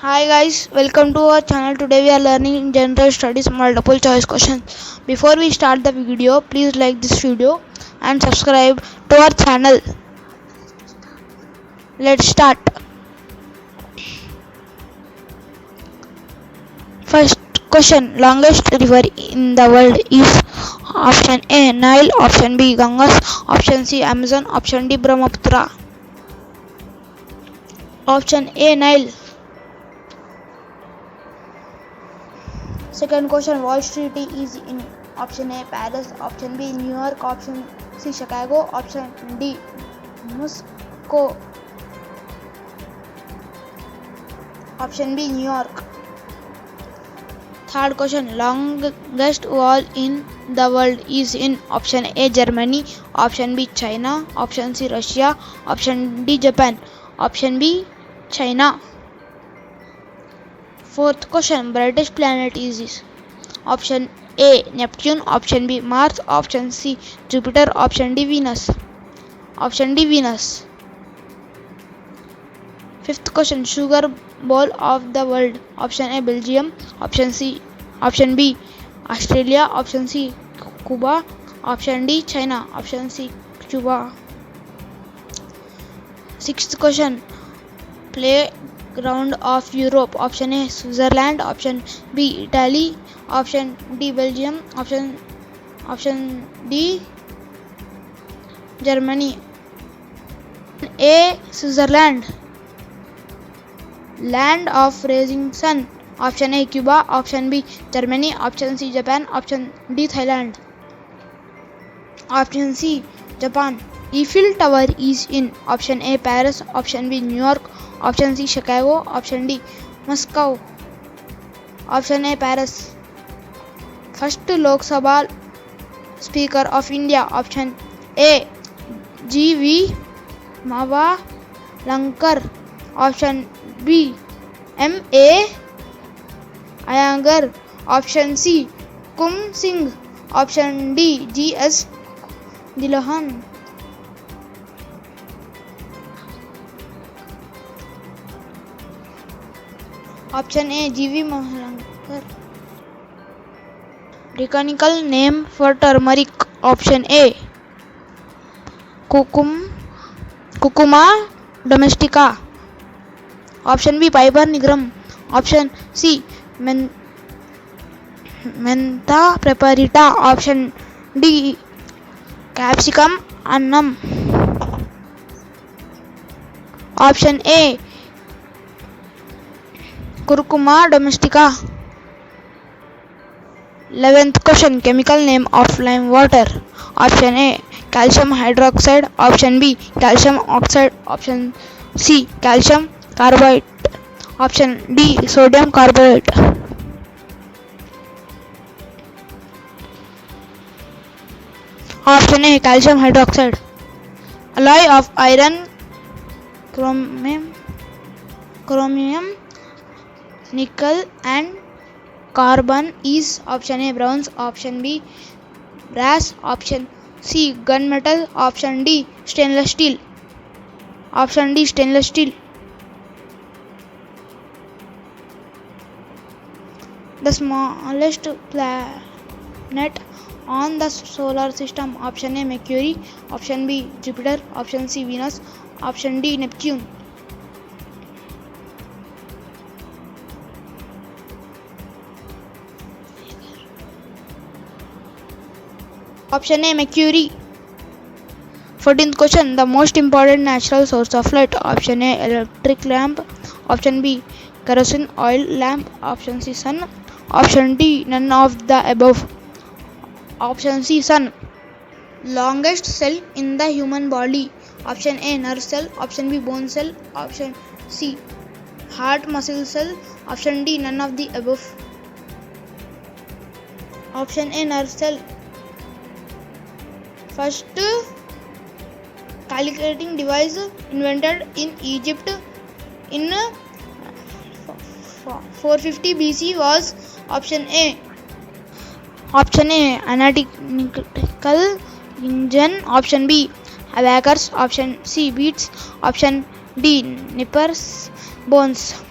Hi guys, welcome to our channel. Today we are learning general studies multiple choice questions. Before we start the video, please like this video and subscribe to our channel. Let's start. First question: longest river in the world is option A Nile, option B Ganges, option C Amazon, option D Brahmaputra. Option A Nile. Second question: Wall Street is in option A Paris, option B New York, option C Chicago, option D Moscow. Option B New York. Third question: longest wall in the world is in option A Germany, option B China, option C Russia, option D Japan, option B China. Fourth question: brightest planet is option A Neptune, option B Mars, option C Jupiter, option D Venus. Option D Venus. Fifth question: sugar bowl of the world. Option A Belgium, option B Australia, option C Cuba, option D China, option C Cuba. Sixth question: playground of Europe. Option A Switzerland, option B Italy, option D Belgium, option D Germany. A Switzerland. Land of rising sun. Option A Cuba, option B Germany, option C Japan, option D Thailand. Option C Japan. Eiffel Tower is in option A Paris, option B New York, option C Chicago, option D Moscow. Option A Paris. First Lok Sabha Speaker of India. Option A G.V. Mavalankar, option B M.A. Iyengar, option C Kum Singh, option D G.S. Dilahan. Option A G.V. Mavalankar. Botanical name for turmeric. Option A Curcuma domestica, option B Piper nigrum, option C Mentha preparita, option D Capsicum annum. Option A Curcuma domestica. 11th question: chemical name of lime water. Option A calcium hydroxide, option B calcium oxide, option C calcium carbide, option D sodium carbonate. Option A calcium hydroxide. Alloy of iron, chromium, nickel and carbon is option A bronze, option B brass, option C gunmetal, option D stainless steel. Option D stainless steel. The smallest planet on the solar system. Option A Mercury, option B Jupiter, option C Venus, option D Neptune. Option A Mercury. 14th question: the most important natural source of light. Option A electric lamp, option B kerosene oil lamp, option C sun, option D none of the above. Option C sun. Longest cell in the human body. Option A nerve cell, option B bone cell, option C heart muscle cell, option D none of the above. Option A nerve cell. First calculating device invented in Egypt in 450 BC was option A analytical engine, option B abacus, option C beats, option D nippers bones.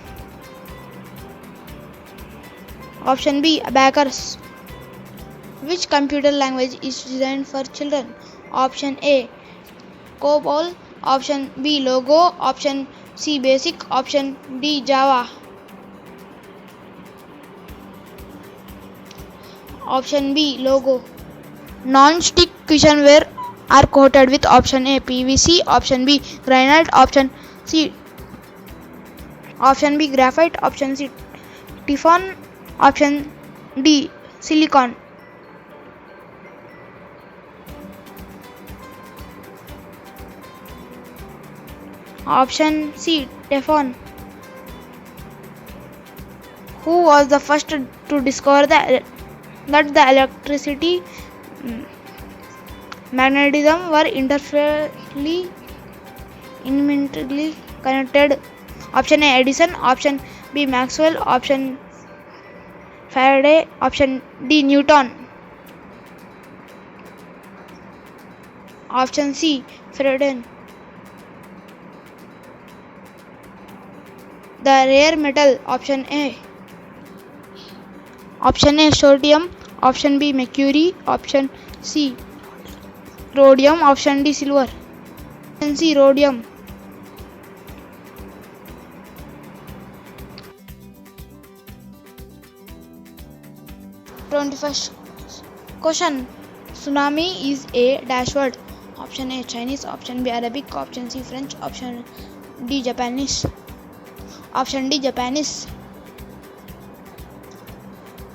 Option B, abacus. Which computer language is designed for children? Option A, COBOL. Option B, Logo. Option C, Basic. Option D, Java. Option B, Logo. Non-stick kitchenware are coated with option A, PVC. Option B, granite. Option B, graphite. Option C, Teflon. Option D, silicon. Option C, Teflon. Who was the first to discover that the electricity, magnetism were intimately connected? Option A, Edison. Option B, Maxwell. Option Faraday. Option D, Newton. Option C, Faraday. The rare metal. Option A, sodium. Option B, mercury. Option C, rhodium. Option D, silver. Option C, rhodium. Twenty-first question. Tsunami is a dash word. Option A, Chinese. Option B, Arabic. Option C, French. Option D, Japanese. Option D, Japanese.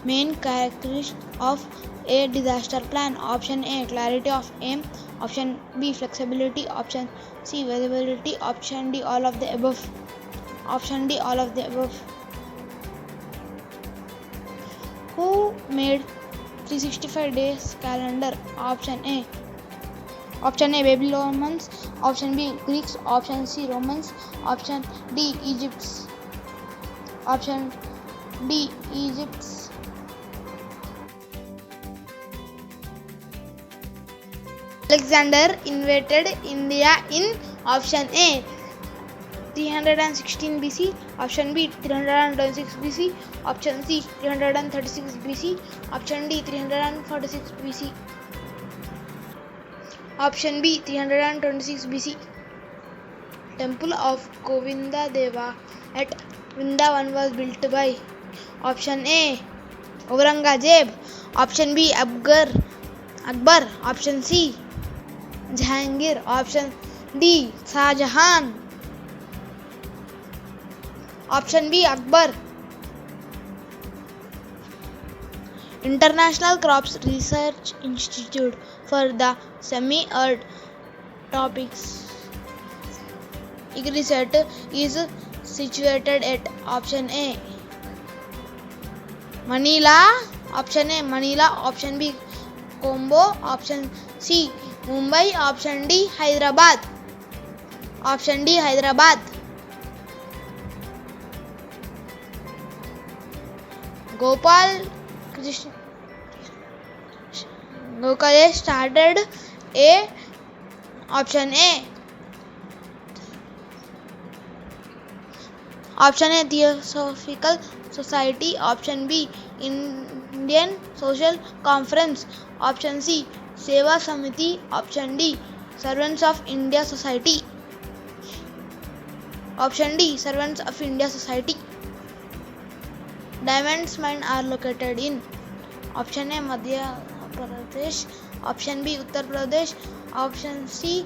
Main characteristics of a disaster plan. Option A, clarity of aim. Option B, flexibility. Option C, visibility. Option D, all of the above. Option D, all of the above. Who made 365 days calendar? Option A, Babylonians. Option B, Greeks. Option C, Romans. Option D, Egypts. Option D, Egypts. Alexander invaded India in option A, 316 BC. Option B, 326 BC. Option C, 336 BC. Option D, 346 BC. Option B, 326 BC. Temple of Govinda Deva at Vrindavan was built by option A, Aurangzeb. Option B, Akbar. Option C, Jahangir. Option D, Shah Jahan. Option B, Akbar. International Crops Research Institute for the Semi-Arid Tropics IGRISAT is situated at option A, Manila. Option A, Manila. Option B, Colombo. Option C, Mumbai. Option D, Hyderabad. Option D, Hyderabad. Gokhale started a option A. Option A, Theosophical Society. Option B, Indian Social Conference. Option C, Seva Samiti. Option D, Servants of India Society. Option D, Servants of India Society. Diamonds mine are located in option A, Madhya Pradesh. Option B, Uttar Pradesh. Option C,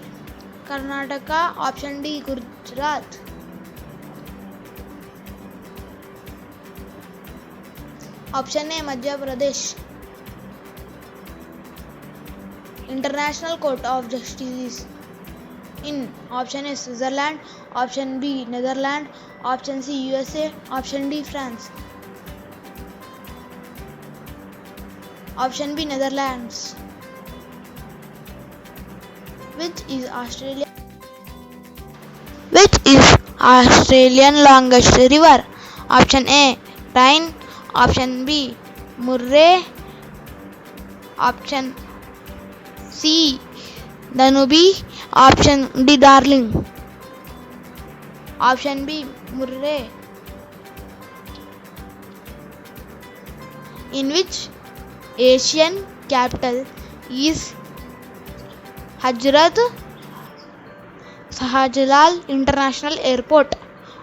Karnataka. Option D, Gujarat. Option A, Madhya Pradesh. International Court of Justice in option A, Switzerland. Option B, Netherlands. Option C, USA. Option D, France. Option B, Netherlands. Which is Australian longest river? Option A, Rhine. Option B, Murray. Option C, Danube. Option D, Darling. Option B, Murray. In which Asian capital is Hazrat Shahajalal International Airport?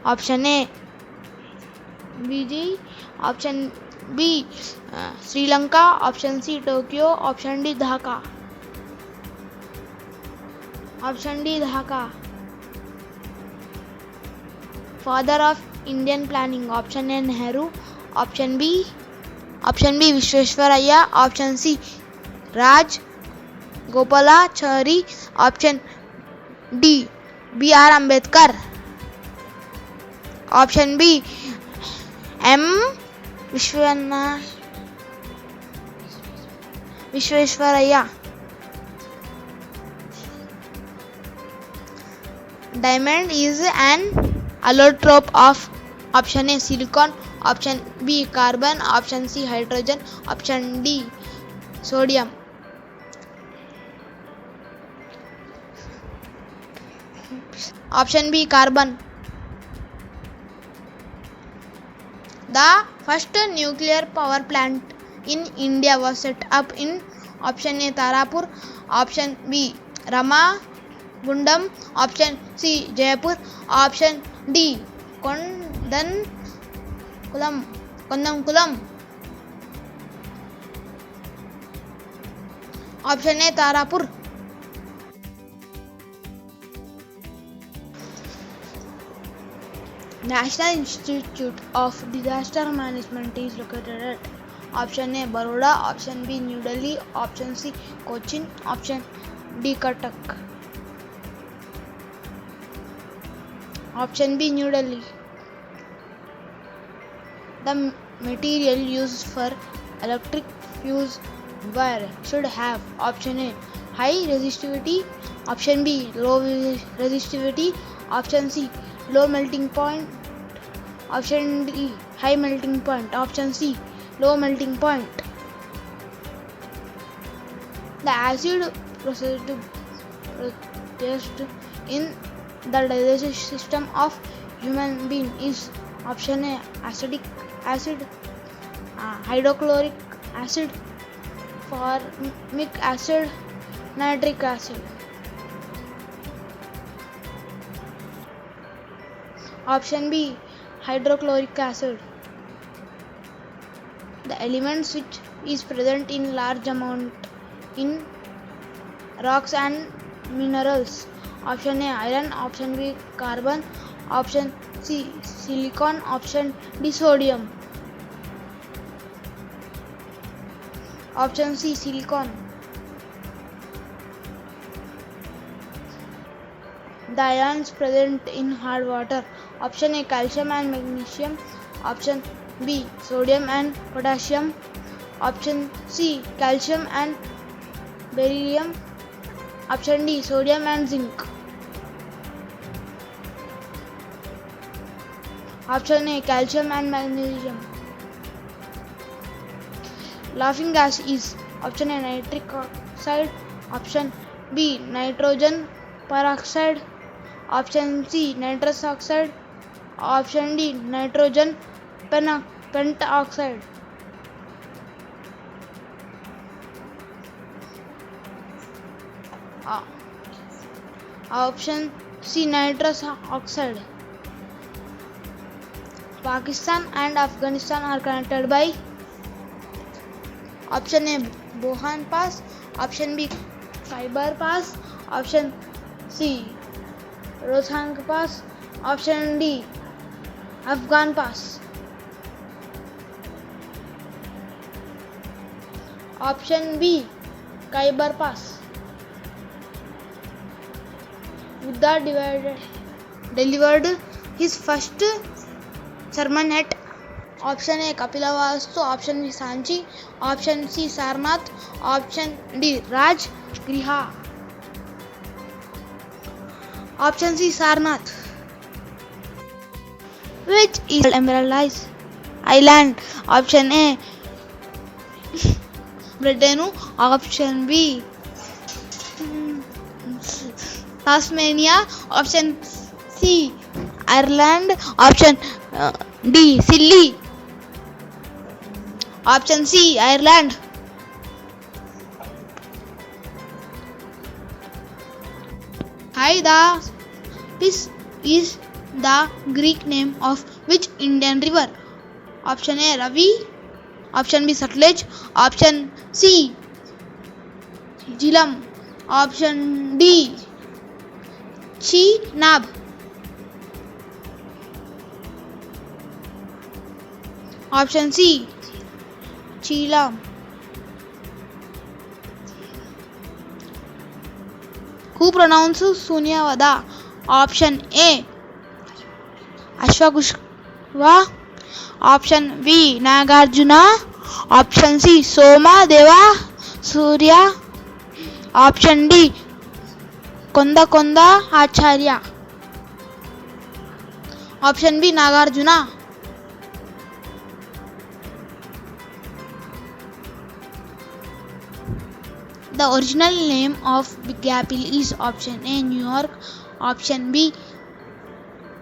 Option A BG, option B Sri Lanka, option C Tokyo, option D Dhaka. Option D Dhaka. Father of Indian planning. Option A Nehru, option B Vishweshwaraya, option C Raj Gopalachari, option D B.R. Ambedkar. Option B M Vishweshwaraya. Diamond is an allotrope of option A silicon, option B carbon, option C hydrogen, option D sodium. Option B carbon. The first nuclear power plant in India was set up in option A Tarapur, option B Ramagundam, option C Jaipur, option D Kondankulam. Option A Tarapur. National Institute of Disaster Management is located at option A Baroda, option B New Delhi, option C Cochin, option D Cuttack. Option B New Delhi. The material used for electric fuse wire should have option A high resistivity, option B low resistivity, option C low melting point, option D high melting point, option C low melting point. The acid processed in the digestive system of human being is option A acetic acid, hydrochloric acid, formic acid, nitric acid. Option B hydrochloric acid. The elements which is present in large amount in rocks and minerals. Option A iron, option B carbon, option C silicon, option D sodium. Option C silicon. The ions present in hard water. Option A calcium and magnesium, option B sodium and potassium, option C calcium and beryllium, option D sodium and zinc. Option A calcium and magnesium. Laughing gas is option A nitric oxide, option B nitrogen peroxide, option C nitrous oxide, option D nitrogen pentaoxide. Option C nitrous oxide. Pakistan and Afghanistan are connected by option A Bohan Pass, option B Khyber Pass, option C Rohtang Pass, option D Afghan Pass. Option B Khyber Pass. Buddha delivered his first sermon at option A Kapilavastu, option B Sanchi, option C Sarnath, option D Raj Griha. Option C Sarnath. Which is Emerald Island? Option A Britain, option B Tasmania, option C Ireland, option D Scilly. Option C, Ireland. Haida. This is the Greek name of which Indian river? Option A, Ravi. Option B, Sutlej. Option C, Jhelum. Option D, Chenab. Option C, Jhelum. Who pronounces Sunyavada? Option A, Ashwakushva. Option B, Nagarjuna. Option C, Soma Deva Surya. Option D, Konda Acharya. Option B, Nagarjuna. The original name of Big Apple is option A, New York. Option B,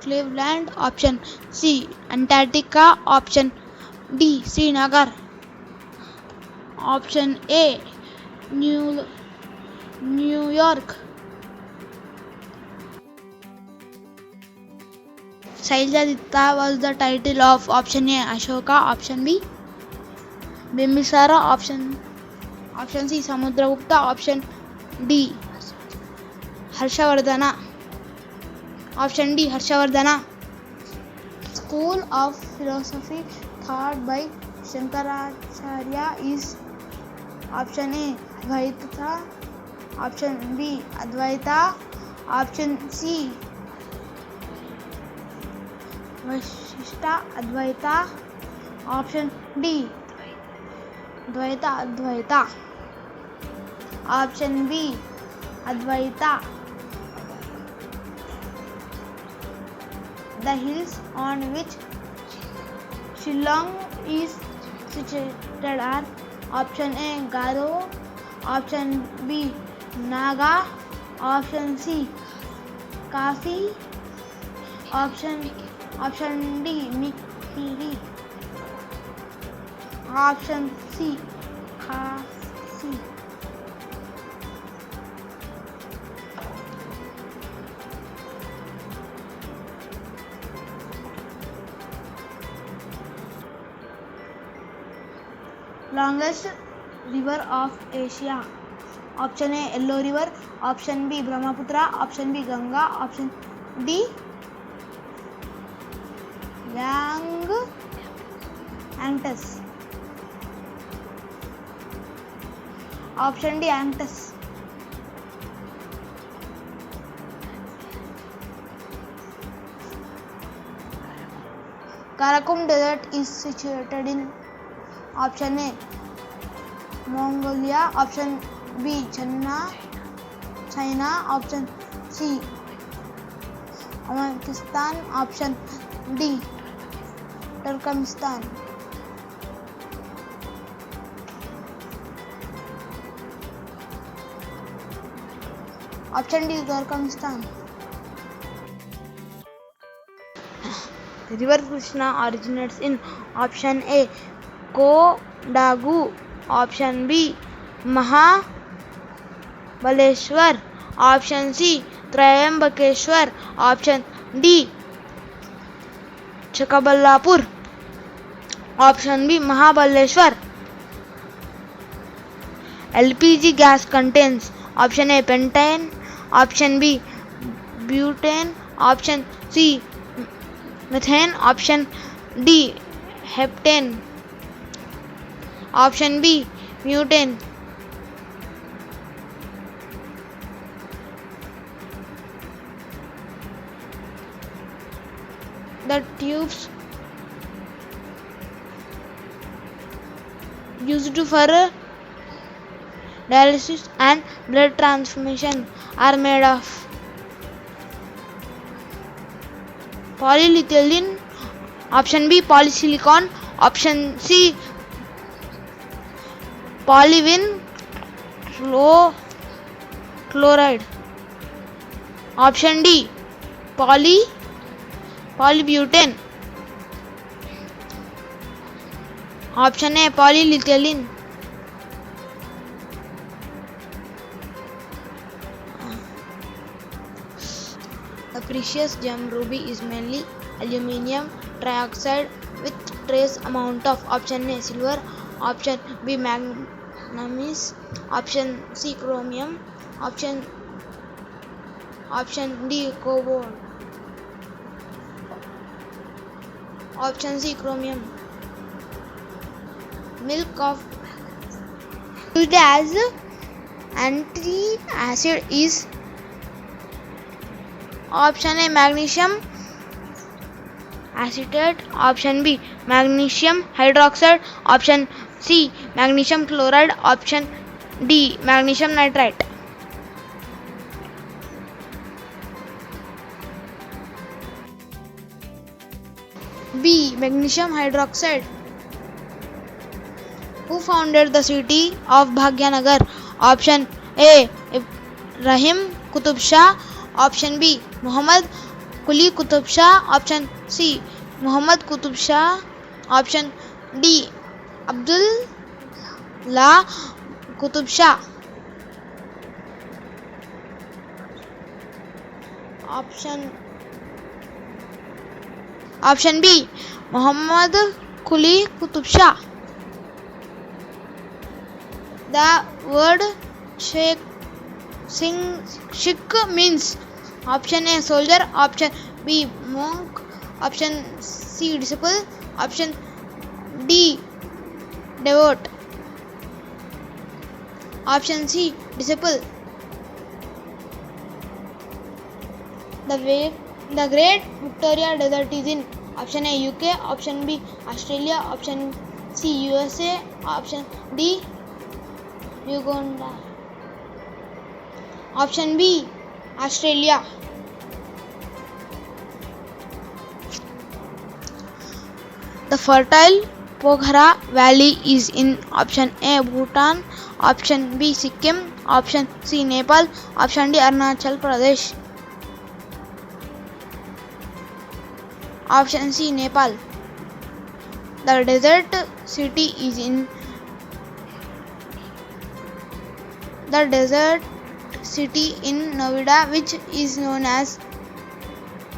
Cleveland. Option C, Antarctica. Option D, Srinagar. Option A, New York. Shailajita was the title of option A, Ashoka. Option B, Bimbisara. Option C, Samudragupta. Option D, Harshavardhana. Option D, Harshavardhana. School of philosophy taught by Shankaracharya is option A, Dvaita. Option B, Advaita. Option C, Vashishta Advaita. Option D, Advaita. Option B, Advaita. The hills on which Shillong is situated are option A, Garo. Option B, Naga. Option C, Kafi. Option D, Mikiri. Option C, Khasi. Longest river of Asia. Option A, Yellow River. Option B, Brahmaputra. Option B, Ganga. Option D, Ganges. Option D, Ganges. Karakum Desert is situated in option A, Mongolia. Option B, China. Option C, Uzbekistan. Option D, Turkmenistan. Option D, Turkmenistan. The river Krishna originates in option A, Kodagu. Option B, Mahabaleshwar. Option C, Trayambakeshwar. Option D, Chakaballapur. Option B, Mahabaleshwar. LPG gas contains option A, pentane. Option B, butane. Option C, methane. Option D, heptane. Option B, butane. The tubes used for dialysis and blood transfusion are made of polyethylene. Option B, polysilicon. Option C, polyvinyl chloride. Option D, polybutane. Option A polyethylene. The precious gem ruby is mainly aluminium trioxide with trace amount of option A silver, option B manganese, option C chromium, option D cobalt, option C chromium. Milk of used as anti-acid is option A magnesium acetate, option B magnesium hydroxide, option C magnesium chloride, option D magnesium nitrate. B magnesium hydroxide. Who founded the city of Bhagyanagar? Option A Ibrahim Qutub Shah, option B Muhammad Quli Qutub Shah, option C Muhammad Qutub Shah, option D Abdullah Qutub Shah. Option B Muhammad Quli Qutub Shah. The word Sikh means option A soldier, option B monk, option C disciple, option D devote, option C disciple. The Great Victoria Desert is in option A UK, option B Australia, option C USA, option D Uganda, option B Australia. The fertile Pokhara Valley is in option A Bhutan, option B Sikkim, option C Nepal, option D Arunachal Pradesh, option C Nepal. The desert city is in Noida, which is known as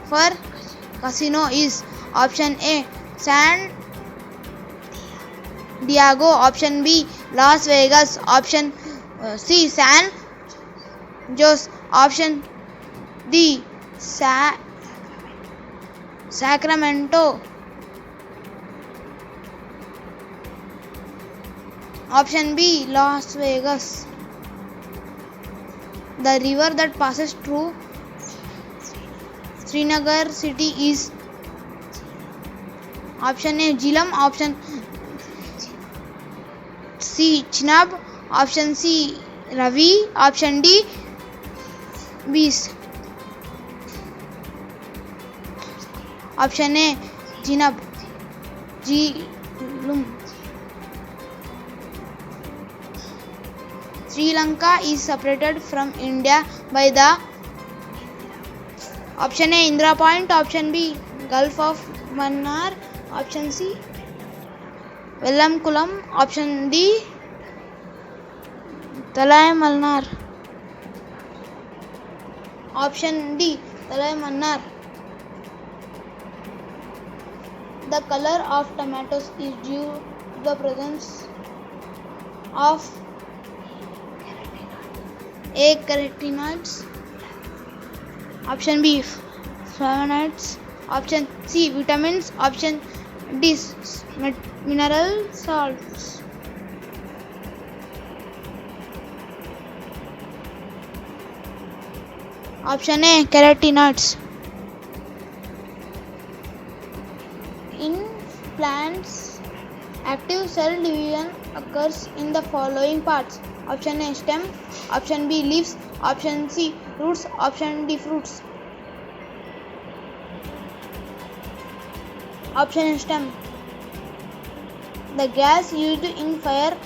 for casino, is option A San Diego, option B Las Vegas, option C San Jose, option D Sacramento, option B Las Vegas. The river that passes through Srinagar city is option A Jhelum, option C Chenab, option C Ravi, option D Beas. Option A Jhelum. Sri Lanka is separated from India by the option A Indira Point, option B Gulf of Mannar, option C Vellamkulam, option D Talai Malnar, option D Talai Mannar. The color of tomatoes is due to the presence of A carotenoids, option B flavonoids, option C vitamins, option D mineral salts. Option A carotenoids. In plants, active cell division occurs in the following parts: option A stem, option B leaves, option C roots, option D fruits. Option stem. The gas used in fire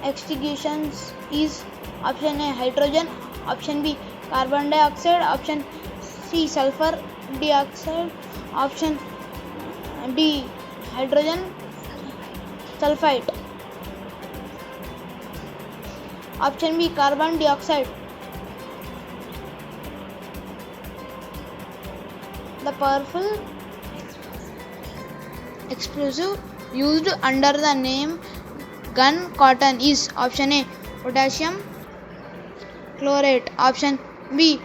extinguishers is option A hydrogen, option B carbon dioxide, option C sulfur dioxide, option D hydrogen sulfite. Option B, carbon dioxide. The powerful explosive used under the name gun cotton is option A, potassium chlorate, option B,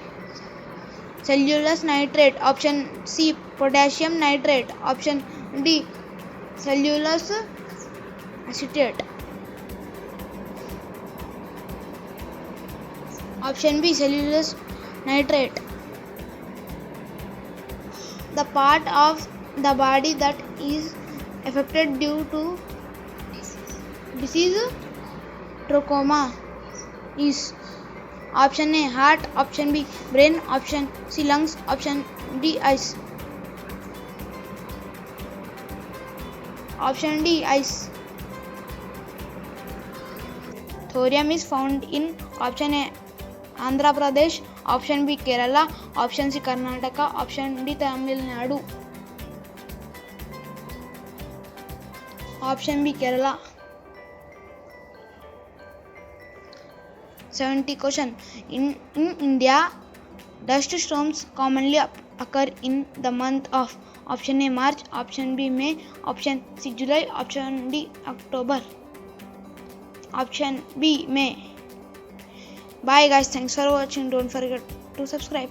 cellulose nitrate, option C, potassium nitrate, option D, cellulose acetate. Option B, cellulose nitrate. The part of the body that is affected due to disease trachoma is option A, heart, option B, brain, option C, lungs, option D, eyes. Option D, eyes. Thorium is found in option A, Andhra Pradesh, option B, Kerala, option C, Karnataka, option D, Tamil Nadu. Option B, Kerala. 70 question. In India, dust storms commonly occur in the month of option A, March, option B, May, option C, July, option D, October. Option B, May. Bye guys, thanks for watching. Don't forget to subscribe.